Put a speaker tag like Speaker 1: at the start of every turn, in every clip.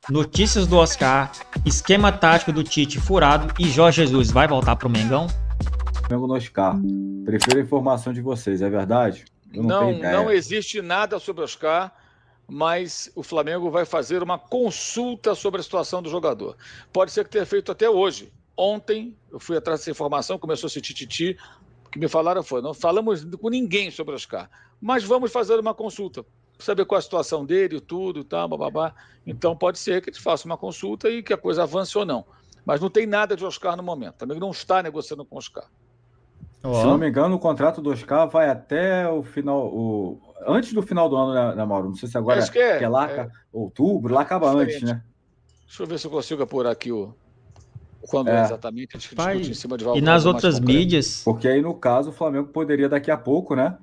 Speaker 1: notícias do Oscar, esquema tático do Tite furado e Jorge Jesus vai voltar pro Mengão?
Speaker 2: Flamengo no Oscar. Prefiro a informação de vocês, é verdade? Eu não tenho ideia.
Speaker 3: Não existe nada sobre Oscar, mas o Flamengo vai fazer uma consulta sobre a situação do jogador. Pode ser que tenha feito até hoje. Ontem, eu fui atrás dessa informação, começou esse tititi, o que me falaram foi, não falamos com ninguém sobre Oscar, mas vamos fazer uma consulta, saber qual é a situação dele, tudo, tá, bababá. Então pode ser que eles façam uma consulta e que a coisa avance ou não. Mas não tem nada de Oscar no momento. O Flamengo não está negociando com o Oscar.
Speaker 2: Se não me engano, o contrato do Oscar vai até o final, antes do final do ano, né, Mauro? Não sei se agora é lá, outubro, lá acaba antes, né?
Speaker 3: Deixa eu ver se eu consigo apurar aqui quando exatamente a gente discute em cima de
Speaker 1: e nas outras mídias.
Speaker 2: Porque aí, no caso, o Flamengo poderia daqui a pouco, né,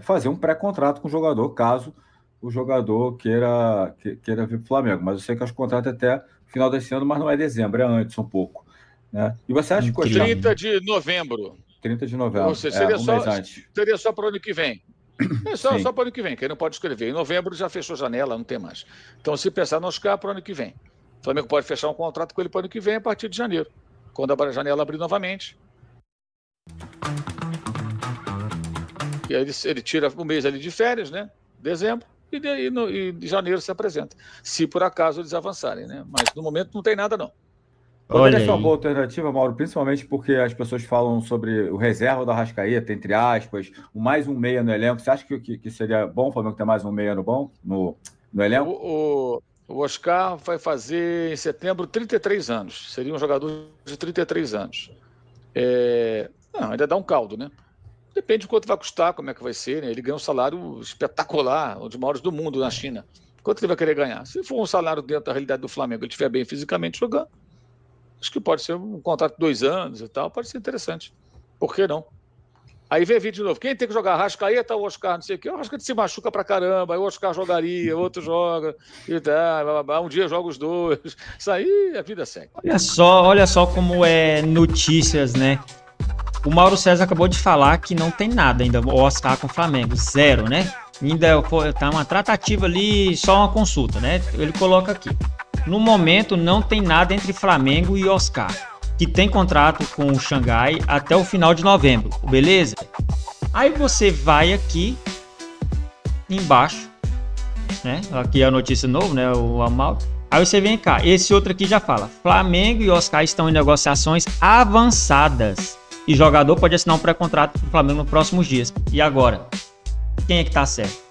Speaker 2: fazer um pré-contrato com o jogador, caso o jogador queira vir para o Flamengo. Mas eu sei que os contratos até o final desse ano, mas não é dezembro, é antes um pouco. Né? E você acha que...
Speaker 3: 30 de novembro.
Speaker 2: 30 de novembro.
Speaker 3: Ou seja, seria só para o ano que vem. Só para o ano que vem, que aí não pode escrever. Em novembro já fechou a janela, não tem mais. Então, se pensar no Oscar, para o ano que vem. O Flamengo pode fechar um contrato com ele para o ano que vem a partir de janeiro, quando a janela abrir novamente. E aí ele tira um mês ali de férias, né? Dezembro, e em janeiro se apresenta. Se por acaso eles avançarem, né? Mas no momento não tem nada, não.
Speaker 2: Poderia ser uma boa alternativa, Mauro, principalmente porque as pessoas falam sobre o reserva do Arrascaeta, entre aspas, mais um meia no elenco. Você acha que seria bom o Flamengo ter mais um meia no elenco?
Speaker 3: O Oscar vai fazer em setembro 33 anos. Seria um jogador de 33 anos. Ainda dá um caldo, né? Depende de quanto vai custar, como é que vai ser, né? Ele ganha um salário espetacular, um dos maiores do mundo na China. Quanto ele vai querer ganhar? Se for um salário dentro da realidade do Flamengo, ele estiver bem fisicamente jogando, acho que pode ser um contrato de 2 anos e tal, pode ser interessante. Por que não? Aí vem vir de novo. Quem tem que jogar? Arrascaeta ou Oscar? Não sei o quê. O Arrascaeta se machuca pra caramba. Aí o Oscar jogaria, outro joga. E tá, um dia joga os dois. Isso aí, a vida segue.
Speaker 1: Olha só como é notícias, né? O Mauro César acabou de falar que não tem nada ainda. O Oscar com o Flamengo, 0, né? Ainda tá uma tratativa ali, só uma consulta, né? Ele coloca aqui. No momento, não tem nada entre Flamengo e Oscar, que tem contrato com o Xangai até o final de novembro, beleza? Aí você vai aqui embaixo, né? Aqui é a notícia nova, né? O Amal. Aí você vem cá, esse outro aqui já fala: Flamengo e Oscar estão em negociações avançadas e jogador pode assinar um pré-contrato com o Flamengo nos próximos dias. E agora? Quem é que tá certo?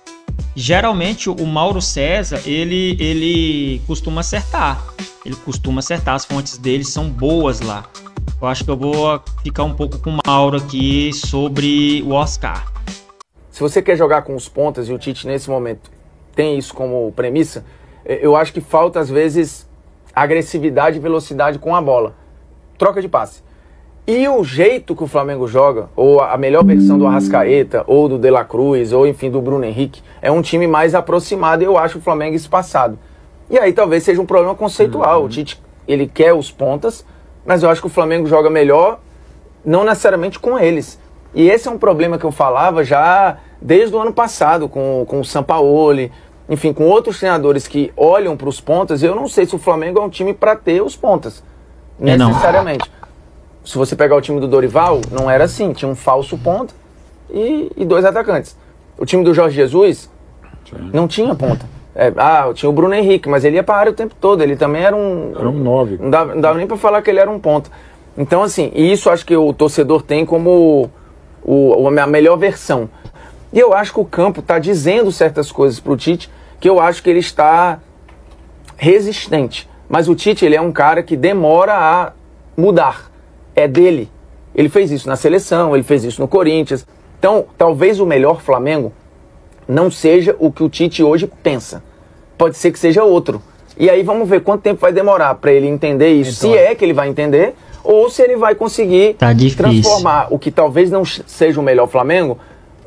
Speaker 1: Geralmente o Mauro César, ele costuma acertar. Ele costuma acertar, as fontes dele são boas lá. Eu acho que eu vou ficar um pouco com o Mauro aqui sobre o Oscar.
Speaker 4: Se você quer jogar com os pontas, e o Tite nesse momento tem isso como premissa, eu acho que falta às vezes agressividade e velocidade com a bola. Troca de passe. E o jeito que o Flamengo joga, ou a melhor versão do Arrascaeta, ou do De La Cruz, ou enfim do Bruno Henrique, é um time mais aproximado e eu acho o Flamengo espaçado. E aí talvez seja um problema conceitual. O Tite, ele quer os pontas, mas eu acho que o Flamengo joga melhor, não necessariamente com eles. E esse é um problema que eu falava já desde o ano passado, com o Sampaoli, enfim, com outros treinadores que olham para os pontas. Eu não sei se o Flamengo é um time para ter os pontas, necessariamente. Se você pegar o time do Dorival, não era assim. Tinha um falso ponta e 2 atacantes. O time do Jorge Jesus não tinha ponta. Tinha o Bruno Henrique, mas ele ia para a área o tempo todo. Ele também era um
Speaker 5: 9.
Speaker 4: Não dava nem para falar que ele era um ponta. Então, assim, isso acho que o torcedor tem como a melhor versão. E eu acho que o campo está dizendo certas coisas para o Tite, que eu acho que ele está resistente. Mas o Tite, ele é um cara que demora a mudar. É dele. Ele fez isso na seleção, ele fez isso no Corinthians. Então, talvez o melhor Flamengo não seja o que o Tite hoje pensa. Pode ser que seja outro. E aí vamos ver quanto tempo vai demorar para ele entender isso. Então, se é que ele vai entender, ou se ele vai conseguir transformar o que talvez não seja o melhor Flamengo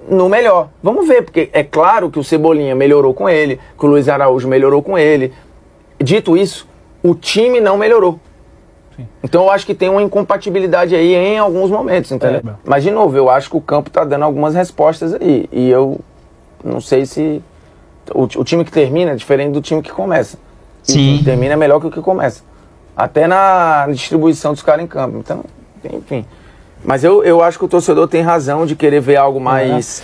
Speaker 4: no melhor. Vamos ver, porque é claro que o Cebolinha melhorou com ele, que o Luiz Araújo melhorou com ele. Dito isso, o time não melhorou. Então eu acho que tem uma incompatibilidade aí em alguns momentos, entendeu? Mas de novo, eu acho que o campo tá dando algumas respostas aí. E eu não sei se o time que termina é diferente do time que começa.
Speaker 1: Sim.
Speaker 4: termina melhor que o que começa. Até na distribuição dos caras em campo. Então, enfim. Mas eu acho que o torcedor tem razão de querer ver algo mais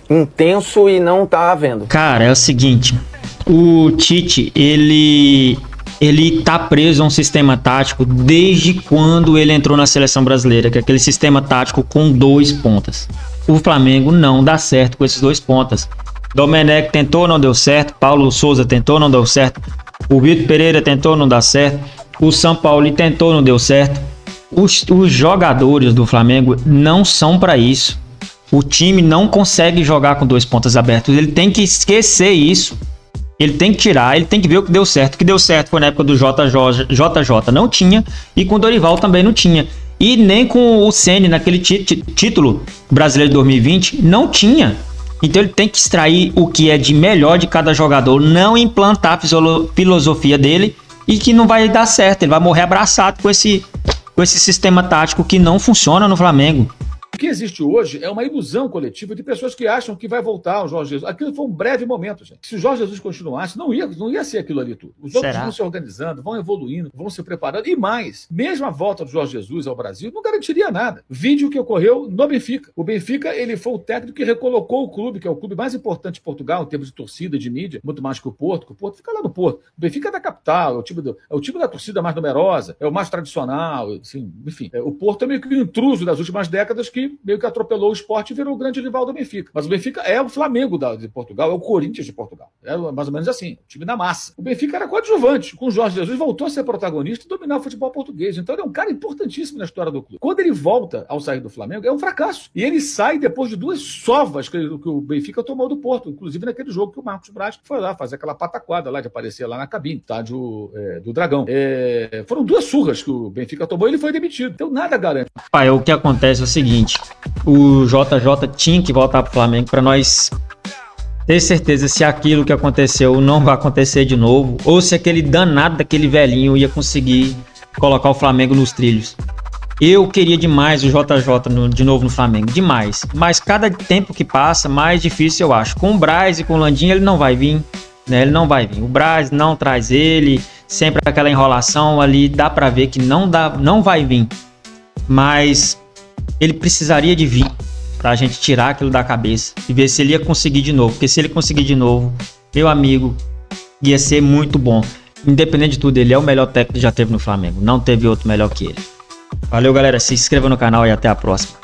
Speaker 4: intenso e não tá vendo.
Speaker 1: Cara, é o seguinte, o Tite, ele tá preso a um sistema tático desde quando ele entrou na seleção brasileira, que é aquele sistema tático com 2 pontas. O Flamengo não dá certo com esses 2 pontas. Domenech tentou, não deu certo. Paulo Souza tentou, não deu certo. O Vitor Pereira tentou, não dá certo. O São Paulo tentou, não deu certo. Os jogadores do Flamengo não são para isso. O time não consegue jogar com 2 pontas abertos. Ele tem que esquecer isso. Ele tem que tirar, ele tem que ver o que deu certo. O que deu certo foi na época do JJ, não tinha. E com o Dorival também não tinha. E nem com o Ceni naquele título brasileiro de 2020, não tinha. Então ele tem que extrair o que é de melhor de cada jogador, não implantar a filosofia dele e que não vai dar certo. Ele vai morrer abraçado com esse sistema tático que não funciona no Flamengo.
Speaker 3: O que existe hoje é uma ilusão coletiva de pessoas que acham que vai voltar o Jorge Jesus. Aquilo foi um breve momento, gente. Se o Jorge Jesus continuasse, não ia ser aquilo ali tudo. Os outros vão se organizando, vão evoluindo, vão se preparando. E mais, mesmo a volta do Jorge Jesus ao Brasil não garantiria nada. Vídeo que ocorreu no Benfica. O Benfica, ele foi o técnico que recolocou o clube, que é o clube mais importante de Portugal, em termos de torcida, de mídia, muito mais que o Porto, que o Porto fica lá no Porto. O Benfica é da capital, é o time da torcida mais numerosa, é o mais tradicional, assim, enfim. O Porto é meio que um intruso das últimas décadas que meio que atropelou o esporte e virou o grande rival do Benfica. Mas o Benfica é o Flamengo de Portugal, é o Corinthians de Portugal. É mais ou menos assim, o time da massa. O Benfica era coadjuvante. Com o Jorge Jesus voltou a ser protagonista e dominar o futebol português. Então ele é um cara importantíssimo na história do clube. Quando ele volta ao sair do Flamengo, é um fracasso. E ele sai depois de 2 sovas que o Benfica tomou do Porto, inclusive naquele jogo que o Marcos Braz foi lá fazer aquela pataquada lá de aparecer lá na cabine, estádio do Dragão. Foram 2 surras que o Benfica tomou e ele foi demitido. Então nada garante.
Speaker 1: Pai, o que acontece é o seguinte, o JJ tinha que voltar pro Flamengo para nós ter certeza se aquilo que aconteceu não vai acontecer de novo, ou se aquele danado daquele velhinho ia conseguir colocar o Flamengo nos trilhos. Eu queria demais o JJ de novo no Flamengo, demais. Mas cada tempo que passa, mais difícil eu acho. Com o Braz e com o Landim, ele não vai vir, né? Ele não vai vir. O Braz não traz ele, sempre aquela enrolação ali, dá para ver que não vai vir. Mas ele precisaria de vir pra gente tirar aquilo da cabeça e ver se ele ia conseguir de novo. Porque se ele conseguir de novo, meu amigo, ia ser muito bom. Independente de tudo, ele é o melhor técnico que já teve no Flamengo. Não teve outro melhor que ele. Valeu, galera. Se inscreva no canal e até a próxima.